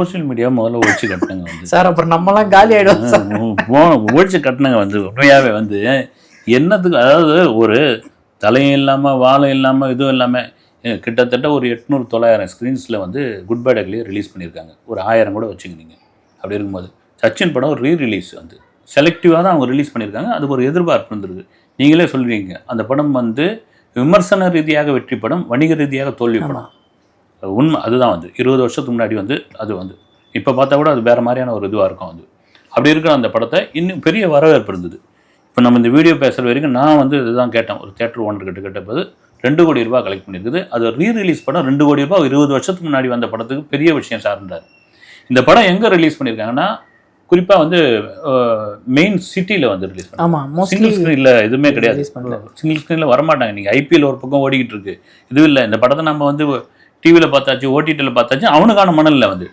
Social media முதல்ல ஒழிச்சு கட்டினங்க வந்து சார் அப்புறம் நம்மலாம் காலி ஆயிடும் சார். ஒழிச்சு கட்டினங்க வந்து உண்மையாகவே வந்து என்னத்துக்கு, அதாவது ஒரு தலையும் இல்லாமல் வாழை இல்லாமல் இதுவும் இல்லாமல் கிட்டத்தட்ட ஒரு 800-900 ஸ்க்ரீன்ஸில் வந்து குட் பை டக்லியே ரிலீஸ் பண்ணியிருக்காங்க. ஒரு 1000 கூட வச்சுங்க நீங்கள். அப்படி இருக்கும்போது சச்சின் படம் ஒரு ரீரிலீஸ் வந்து செலக்டிவாக தான் அவங்க ரிலீஸ் பண்ணியிருக்காங்க. அதுக்கு ஒரு எதிர்பார்ப்பு இருந்திருக்கு. நீங்களே சொல்கிறீங்க அந்த படம் வந்து விமர்சன ரீதியாக வெற்றி படம், வணிக ரீதியாக தோல்வி படம். உண்மை அதுதான் வந்து 20 வருஷத்துக்கு முன்னாடி வந்து அது வந்து இப்போ பார்த்தா கூட அது வேறு மாதிரியான ஒரு இதுவாக இருக்கும் வந்து. அப்படி இருக்கிற அந்த படத்தை இன்னும் பெரிய வரவேற்பு இருந்தது. இப்போ நம்ம இந்த வீடியோ பேசுகிற வரைக்கும் நான் வந்து இதுதான் கேட்டேன். ஒரு தேட்டர் ஓனர் கிட்ட கேட்டபோது 2 கோடி ரூபாய் கலெக்ட் பண்ணியிருக்குது. அது ரீரிலீஸ் படம் 2 கோடி ரூபாய் 20 வருஷத்துக்கு முன்னாடி வந்த படத்துக்கு பெரிய விஷயம் சார்ந்தார். இந்த படம் எங்கே ரிலீஸ் பண்ணியிருக்காங்கன்னா குறிப்பாக வந்து மெயின் சிட்டியில் வந்து ரிலீஸ் பண்ணாங்க. சிங்கிள் ஸ்க்ரீனில் எதுவுமே கிடையாது. சிங்கிள் ஸ்க்ரீனில் வரமாட்டாங்க. நீங்கள் ஐபிஎல் ஒரு பக்கம் ஓடிக்கிட்டு இருக்கு, இதுவும் இல்லை. இந்த படத்தை நம்ம வந்து டிவியில் பார்த்தாச்சு, ஓடிடியில் பார்த்தாச்சு, அவனுக்கான மணலில் வந்து